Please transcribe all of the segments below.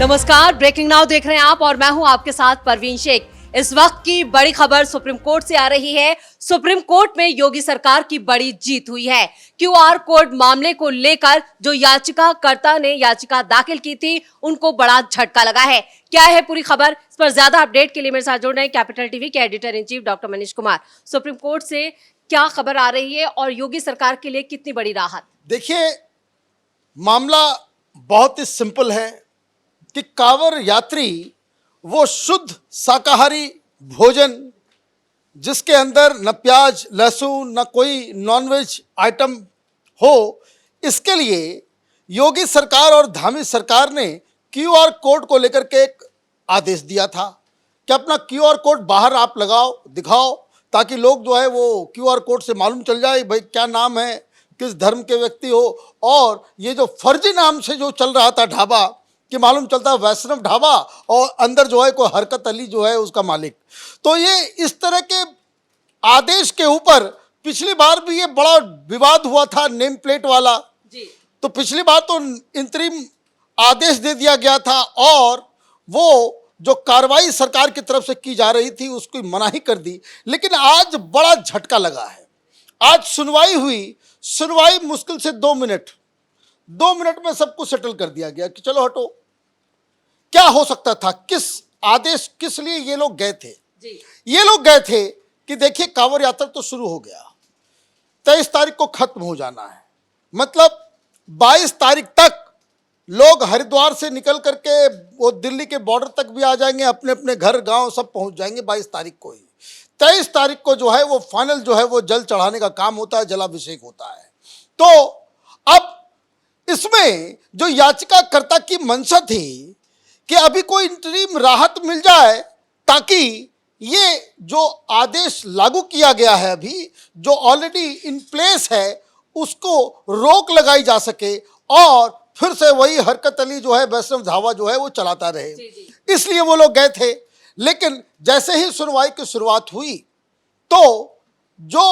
नमस्कार, breaking now देख रहे हैं आप और मैं हूं आपके साथ परवीन शेख। इस वक्त की बड़ी खबर सुप्रीम कोर्ट से आ रही है। सुप्रीम कोर्ट में योगी सरकार की बड़ी जीत हुई है। क्यूआर कोड मामले को लेकर जो याचिकाकर्ता ने याचिका दाखिल की थी, उनको बड़ा झटका लगा है। क्या है पूरी खबर, इस पर ज्यादा अपडेट के लिए मेरे साथ जुड़ रहे हैं कैपिटल टीवी के editor in chief doctor Manish Kumar. Supreme court से क्या खबर आ रही है और योगी सरकार के लिए कितनी बड़ी राहत? देखिए, मामला बहुत ही सिंपल है कि कांवर यात्री वो शुद्ध शाकाहारी भोजन जिसके अंदर न प्याज लहसुन न कोई नॉनवेज आइटम हो, इसके लिए योगी सरकार और धामी सरकार ने क्यूआर कोड को लेकर के एक आदेश दिया था कि अपना क्यूआर कोड बाहर आप लगाओ, दिखाओ, ताकि लोग जो है वो क्यूआर कोड से मालूम चल जाए भाई क्या नाम है, किस धर्म के व्यक्ति हो। और ये जो फर्जी नाम से जो चल रहा था ढाबा कि मालूम चलता है वैष्णव ढाबा और अंदर जो है कोई हरकत अली जो है उसका मालिक, तो ये इस तरह के आदेश के ऊपर पिछली बार भी ये बड़ा विवाद हुआ था नेम प्लेट वाला जी। तो पिछली बार तो इंतरिम आदेश दे दिया गया था और वो जो कार्रवाई सरकार की तरफ से की जा रही थी उसकी मनाही कर दी। लेकिन आज बड़ा झटका लगा है। आज सुनवाई हुई, सुनवाई मुश्किल से 2 मिनट में सब कुछ सेटल कर दिया गया कि चलो हटो। क्या हो सकता था, किस आदेश किस लिए ये लोग गए थे जी। ये लोग गए थे कि देखिए कांवड़ यात्रा तो शुरू हो गया, 23 तारीख को खत्म हो जाना है, मतलब 22 तारीख तक लोग हरिद्वार से निकल करके वो दिल्ली के बॉर्डर तक भी आ जाएंगे, अपने अपने घर गांव सब पहुंच जाएंगे 22 तारीख को ही। 23 तारीख को जो है वो फाइनल जो है वो जल चढ़ाने का काम होता है, जलाभिषेक होता है। तो अब इसमें जो याचिकाकर्ता की मंशा थी कि अभी कोई इंतरिम राहत मिल जाए ताकि ये जो आदेश लागू किया गया है अभी जो ऑलरेडी इन प्लेस है उसको रोक लगाई जा सके और फिर से वही हरकत अली जो है वैष्णव ढाबा जो है वो चलाता रहे। जी। इसलिए वो लोग गए थे। लेकिन जैसे ही सुनवाई की शुरुआत हुई तो जो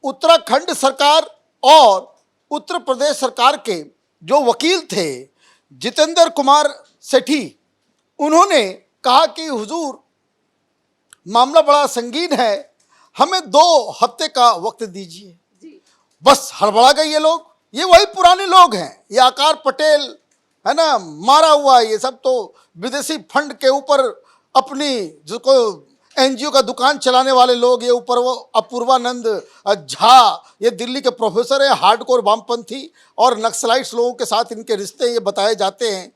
उत्तराखंड सरकार और उत्तर प्रदेश सरकार के जो वकील थे जितेंद्र कुमार सेठी, उन्होंने कहा कि हुजूर मामला बड़ा संगीन है, हमें 2 हफ्ते का वक्त दीजिए। बस हड़बड़ा गए ये लोग। ये वही पुराने लोग हैं, ये आकार पटेल है ना, मारा हुआ, ये सब तो विदेशी फंड के ऊपर अपनी जिसको एनजीओ का दुकान चलाने वाले लोग, ये ऊपर वो अपूर्वानंद झा, ये दिल्ली के प्रोफेसर हैं, हार्डकोर वामपंथी और नक्सलाइट्स लोगों के साथ इनके रिश्ते ये बताए जाते हैं।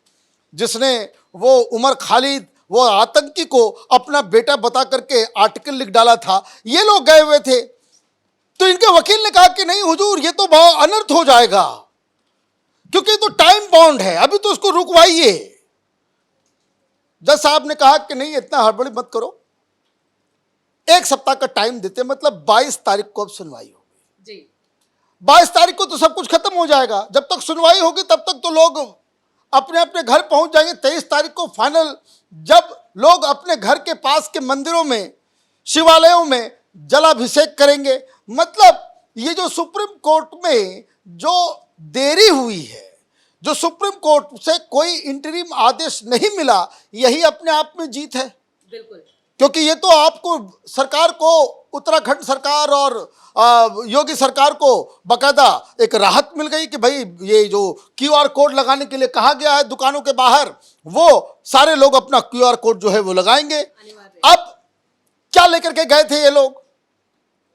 जिसने वो उमर खालिद वो आतंकी को अपना बेटा बता करके आर्टिकल लिख डाला था, ये लोग गए हुए थे। तो इनके वकील ने कहा कि नहीं हुजूर ये तो बहुत अनर्थ हो जाएगा क्योंकि तो टाइम बाउंड है, अभी तो उसको रुकवाइए। जज साहब ने कहा कि नहीं इतना हड़बड़ी मत करो, 1 सप्ताह का टाइम देते, मतलब 22 तारीख को अब सुनवाई होगी जी। 22 तारीख को तो सब कुछ खत्म हो जाएगा। जब तक सुनवाई होगी तब तक तो लोग अपने अपने घर पहुंच जाएंगे। 23 तारीख को फाइनल जब लोग अपने घर के पास के मंदिरों में शिवालयों में जलाभिषेक करेंगे। मतलब ये जो सुप्रीम कोर्ट में जो देरी हुई है, जो सुप्रीम कोर्ट से कोई इंटरिम आदेश नहीं मिला, यही अपने आप में जीत है। बिल्कुल, क्योंकि ये तो आपको सरकार को, उत्तराखंड सरकार और योगी सरकार को बकायदा एक राहत मिल गई कि भाई ये जो क्यूआर कोड लगाने के लिए कहा गया है दुकानों के बाहर, वो सारे लोग अपना क्यूआर कोड जो है वो लगाएंगे। अब क्या लेकर के गए थे ये लोग?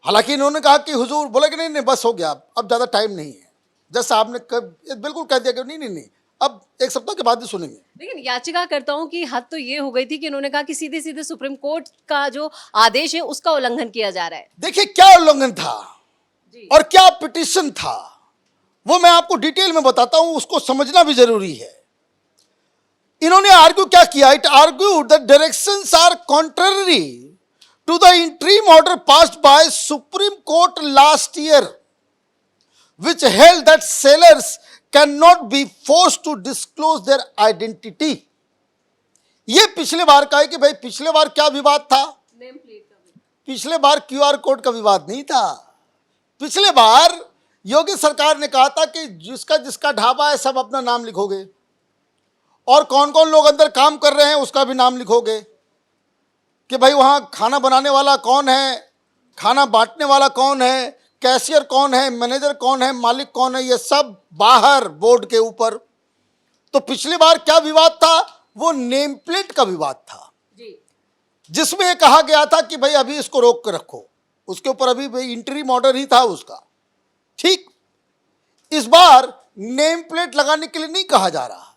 हालांकि इन्होंने कहा कि हुजूर, बोले कि नहीं बस हो गया, अब ज़्यादा टाइम नहीं है। जज साहब ने बिल्कुल कह दिया कि नहीं अब 1 सप्ताह के बाद ही सुनेंगे। लेकिन याचिकाकर्ताओं की हद तो ये हो गई थी कि इन्होंने कहा कि सीधे सीधे सुप्रीम कोर्ट का जो आदेश है उसका उल्लंघन किया जा रहा है। देखिए क्या उल्लंघन था और क्या पिटीशन था वो मैं आपको डिटेल में बताता हूं, उसको समझना भी जरूरी है। इन्होंने आर्ग्यू क्या किया? It argue the directions are contrary to the interim order passed by Supreme Court last year which held that sellers cannot be forced to disclose their identity। ये पिछले बार का है कि भाई पिछले बार क्या विवाद था? नेम प्लेट का। पिछले बार क्यूआर कोड का विवाद नहीं था। पिछले बार योगी सरकार ने कहा था कि जिसका जिसका ढाबा है सब अपना नाम लिखोगे और कौन कौन लोग अंदर काम कर रहे हैं उसका भी नाम लिखोगे कि भाई वहाँ खाना बनाने वाला कौन है, खाना बांटने वाला कौन है, कैशियर कौन है, मैनेजर कौन है, मालिक कौन है, ये सब बाहर बोर्ड के ऊपर। तो पिछली बार क्या विवाद था, वो नेम प्लेट का विवाद था जिसमें ये कहा गया था कि भाई अभी इसको रोक कर रखो, उसके ऊपर अभी भाई इंटरिम ऑर्डर ही था उसका। ठीक, इस बार नेम प्लेट लगाने के लिए नहीं कहा जा रहा,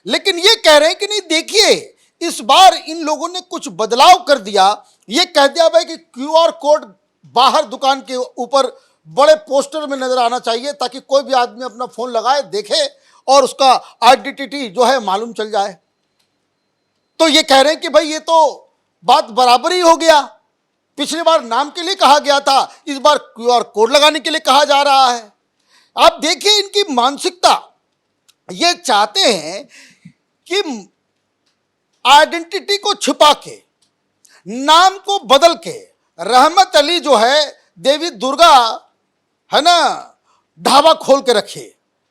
लेकिन ये कह रहे हैं कि नहीं देखिए इस बार इन लोगों ने कुछ बदलाव कर दिया, ये कह दिया भाई कि क्यूआर कोड बाहर दुकान के ऊपर बड़े पोस्टर में नजर आना चाहिए ताकि कोई भी आदमी अपना फोन लगाए देखे और उसका आइडेंटिटी जो है मालूम चल जाए। तो ये कह रहे हैं कि भाई ये तो बात बराबर ही हो गया, पिछली बार नाम के लिए कहा गया था, इस बार क्यूआर कोड लगाने के लिए कहा जा रहा है। आप देखिए इनकी मानसिकता, ये चाहते हैं कि आइडेंटिटी को छुपा के, नाम को बदल के, रहमत अली जो है देवी दुर्गा है ना ढाबा खोल के रखे।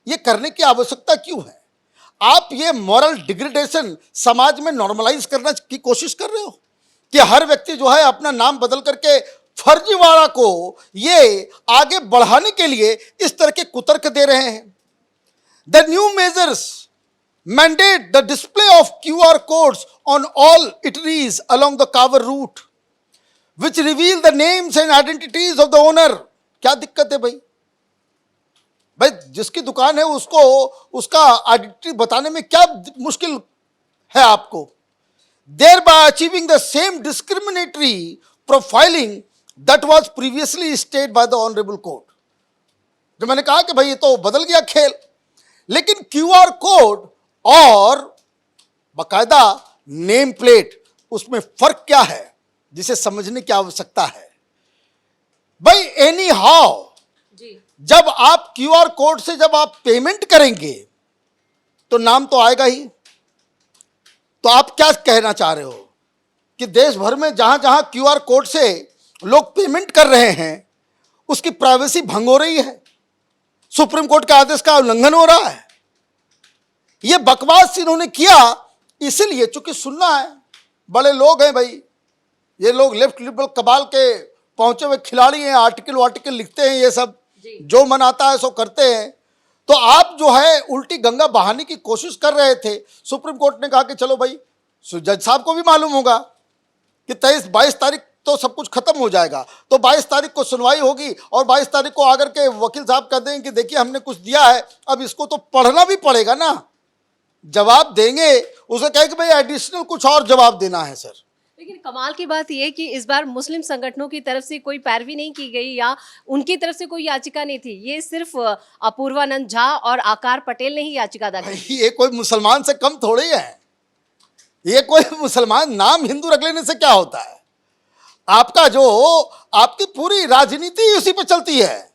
ये करने की आवश्यकता क्यों है? आप ये मॉरल डिग्रेडेशन समाज में नॉर्मलाइज करने की कोशिश कर रहे हो कि हर व्यक्ति जो है अपना नाम बदल करके फर्जीवाड़ा को ये आगे बढ़ाने के लिए इस तरह के कुतर्क दे रहे हैं। The new measures mandate the display of QR codes on all eateries along the Kavar route, which reveal the names and identities of the owner. क्या दिक्कत है भाई? भाई जिसकी दुकान है उसको उसका आइडेंटिटी बताने में क्या मुश्किल है आपको? Thereby achieving the same discriminatory profiling that was previously stated by the honorable court. जो मैंने कहा कि भाई ये तो बदल गया खेल, लेकिन क्यूआर कोड और बकायदा नेम प्लेट, उसमें फर्क क्या है जिसे समझने की आवश्यकता है। भाई एनी हाउ जब आप क्यूआर कोड से जब आप पेमेंट करेंगे तो नाम तो आएगा ही। तो आप क्या कहना चाह रहे हो कि देश भर में जहां जहां क्यूआर कोड से लोग पेमेंट कर रहे हैं उसकी प्राइवेसी भंग हो रही है, सुप्रीम कोर्ट के आदेश का उल्लंघन हो रहा है। ये बकवास इन्होंने किया इसलिए चूंकि सुनना है, बड़े लोग हैं भाई, ये लोग लेफ्ट लिबरल कबाल के पहुंचे हुए खिलाड़ी हैं, आर्टिकल लिखते हैं, ये सब जो मन आता है सो करते हैं। तो आप जो है उल्टी गंगा बहाने की कोशिश कर रहे थे। सुप्रीम कोर्ट ने कहा कि चलो भाई, जज साहब को भी मालूम होगा कि 23-22 तारीख तो सब कुछ खत्म हो जाएगा, तो 22 तारीख को सुनवाई होगी और 22 तारीख को आकर के वकील साहब कह देंगे कि देखिए हमने कुछ दिया है, अब इसको तो पढ़ना भी पड़ेगा ना, जवाब देंगे, उसे कहे कि भाई एडिशनल कुछ और जवाब देना है सर। लेकिन कमाल की बात यह कि इस बार मुस्लिम संगठनों की तरफ से कोई पैरवी नहीं की गई या उनकी तरफ से कोई याचिका नहीं थी, ये सिर्फ अपूर्वानंद झा और आकार पटेल ने ही याचिका दाखिल की। ये कोई मुसलमान से कम थोड़ी है, ये कोई मुसलमान नाम हिंदू रख लेने से क्या होता है? आपका जो आपकी पूरी राजनीति उसी पे चलती है।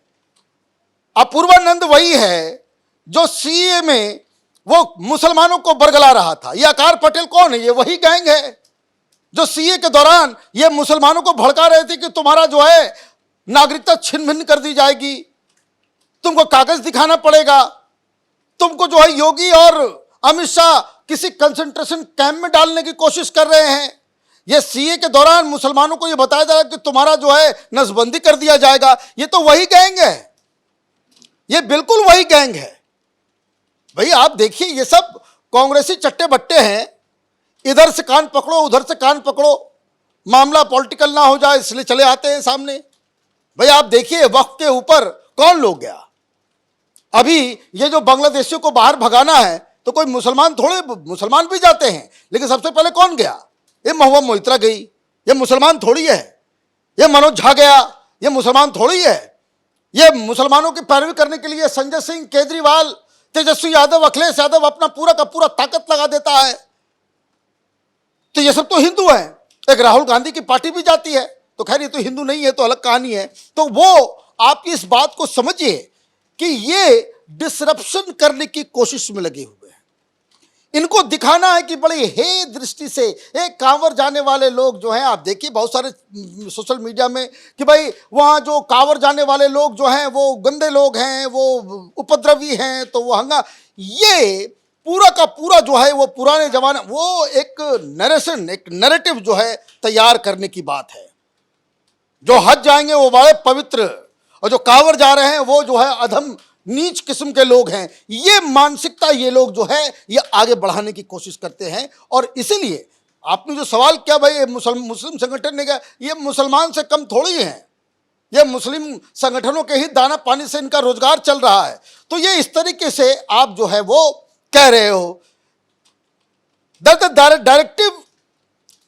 अपूर्वानंद वही है जो सीए में वो मुसलमानों को बरगला रहा था। ये आकार पटेल कौन है? ये वही गैंग है जो सीए के दौरान ये मुसलमानों को भड़का रहे थे कि तुम्हारा जो है नागरिकता छिन्न भिन्न कर दी जाएगी, तुमको कागज दिखाना पड़ेगा, तुमको जो है योगी और अमित शाह किसी कंसंट्रेशन कैंप में डालने की कोशिश कर रहे हैं। ये सीए के दौरान मुसलमानों को ये बताया जा रहा है कि तुम्हारा जो है नसबंदी कर दिया जाएगा। ये तो वही गैंग है, ये बिल्कुल वही गैंग है भाई। आप देखिए ये सब कांग्रेसी चट्टे बट्टे हैं, इधर से कान पकड़ो उधर से कान पकड़ो, मामला पॉलिटिकल ना हो जाए इसलिए चले आते हैं सामने। भाई आप देखिए वक्त के ऊपर कौन लोग गया। अभी ये जो बांग्लादेशियों को बाहर भगाना है तो कोई मुसलमान थोड़े, मुसलमान भी जाते हैं, लेकिन सबसे पहले कौन गया? ये महुआ मोइत्रा गई, ये मुसलमान थोड़ी है। ये मनोज झा गया, ये मुसलमान थोड़ी है। ये मुसलमानों की पैरवी करने के लिए संजय सिंह, केजरीवाल, तेजस्वी यादव, अखिलेश यादव अपना पूरा का पूरा ताकत लगा देता है। तो ये सब तो हिंदू हैं। एक राहुल गांधी की पार्टी भी जाती है, तो खैर ये तो हिंदू नहीं है, तो अलग कहानी है। तो वो आप इस बात को समझिए कि ये डिसरप्शन करने की कोशिश में लगे हुए हैं। इनको दिखाना है कि बड़ी हे दृष्टि से एक कांवर जाने वाले लोग जो हैं, आप देखिए बहुत सारे सोशल मीडिया में कि भाई वहाँ जो कांवर जाने वाले लोग जो हैं वो गंदे लोग हैं, वो उपद्रवी हैं, तो वो हंगा। ये पूरा का पूरा जो है वो पुराने जमाने, वो एक नरेशन, एक नैरेटिव जो है तैयार करने की बात है। जो हज जाएंगे वो बड़े पवित्र, और जो कांवड़ जा रहे हैं वो जो है अधम नीच किस्म के लोग हैं। ये मानसिकता ये लोग जो है ये आगे बढ़ाने की कोशिश करते हैं। और इसीलिए आपने जो सवाल किया भाई, ये मुस्लिम संगठन ने कहा, ये मुसलमान से कम थोड़ी हैं, ये मुस्लिम संगठनों के ही दाना पानी से इनका रोजगार चल रहा है। तो ये इस तरीके से आप जो है वो कह रहे हो। That the directive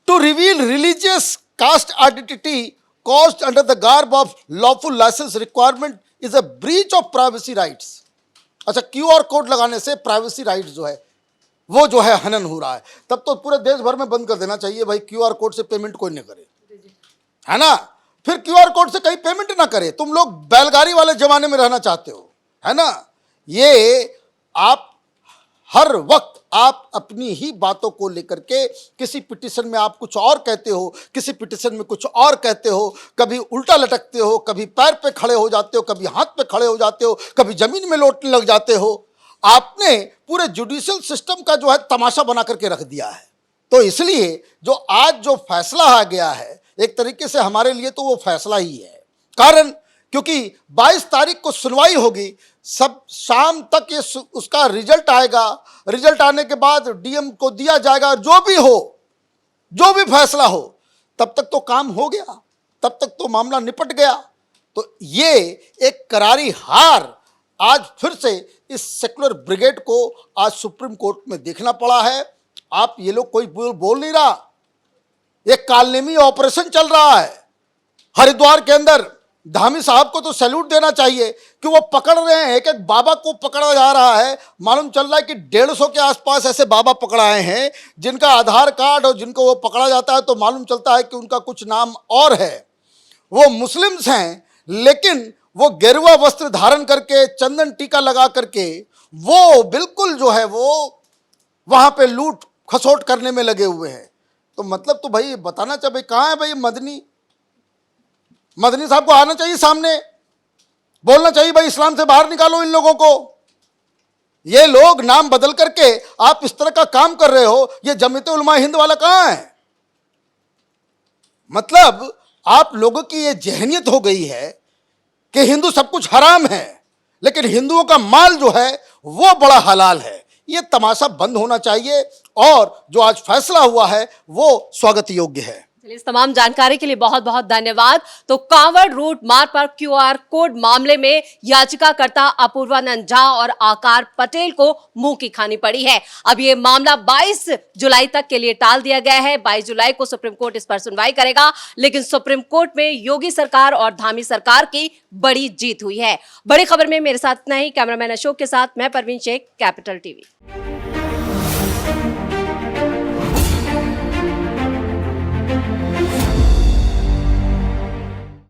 to reveal religious caste identity caused under the garb of lawful license requirement is a breach of privacy rights। अच्छा, QR कोड लगाने से प्राइवेसी राइट्स जो है वो जो है हनन हो रहा है। तब तो पूरे देश भर में बंद कर देना चाहिए भाई, QR कोड से पेमेंट कोई नहीं करे, है ना। फिर QR कोड से कहीं पेमेंट ना करे। तुम लोग बैलगाड़ी वाले जमाने में रहना चाहते हो, है ना। ये आप हर वक्त आप अपनी ही बातों को लेकर के किसी पिटीशन में आप कुछ और कहते हो, किसी पिटीशन में कुछ और कहते हो, कभी उल्टा लटकते हो, कभी पैर पे खड़े हो जाते हो, कभी हाथ पे खड़े हो जाते हो, कभी जमीन में लौटने लग जाते हो। आपने पूरे जुडिशियल सिस्टम का जो है तमाशा बना करके रख दिया है। तो इसलिए जो आज जो फैसला आ गया है, एक तरीके से हमारे लिए तो वो फैसला ही है। कारण क्योंकि 22 तारीख को सुनवाई होगी, सब शाम तक ये उसका रिजल्ट आएगा। रिजल्ट आने के बाद डीएम को दिया जाएगा, जो भी हो, जो भी फैसला हो, तब तक तो काम हो गया, तब तक तो मामला निपट गया। तो ये एक करारी हार आज फिर से इस सेकुलर ब्रिगेड को आज सुप्रीम कोर्ट में देखना पड़ा है। आप ये लोग कोई बोल नहीं रहा, एक कालनेमी ऑपरेशन चल रहा है हरिद्वार के अंदर। धामी साहब को तो सैल्यूट देना चाहिए कि वो पकड़ रहे हैं, एक एक बाबा को पकड़ा जा रहा है। मालूम चल रहा है कि 150 के आसपास ऐसे बाबा पकड़ाए हैं जिनका आधार कार्ड और जिनको वो पकड़ा जाता है तो मालूम चलता है कि उनका कुछ नाम और है। वो मुस्लिम्स हैं, लेकिन वो गेरुआ वस्त्र धारण करके, चंदन टीका लगा करके वो बिल्कुल जो है वो वहां पे लूट खसोट करने में लगे हुए हैं। तो मतलब तो भाई बताना चाहिए, भाई कहाँ है भाई मदनी साहब को आना चाहिए सामने, बोलना चाहिए भाई इस्लाम से बाहर निकालो इन लोगों को। ये लोग नाम बदल करके आप इस तरह का काम कर रहे हो। ये जमीयत उलमा हिंद वाला कहां है? मतलब आप लोगों की ये जहनियत हो गई है कि हिंदू सब कुछ हराम है, लेकिन हिंदुओं का माल जो है वो बड़ा हलाल है। ये तमाशा बंद होना चाहिए और जो आज फैसला हुआ है वो स्वागत योग्य है। चलिए, इस तमाम जानकारी के लिए बहुत बहुत धन्यवाद। तो कांवड़ रूट मार्ग पर QR कोड मामले में याचिकाकर्ता अपूर्वानंद झा और आकार पटेल को मुंह की खानी पड़ी है। अब ये मामला 22 जुलाई तक के लिए टाल दिया गया है। 22 जुलाई को सुप्रीम कोर्ट इस पर सुनवाई करेगा, लेकिन सुप्रीम कोर्ट में योगी सरकार और धामी सरकार की बड़ी जीत हुई है। बड़ी खबर में मेरे साथ इतना ही। कैमरामैन अशोक के साथ मैं परवीन शेख, कैपिटल टीवी।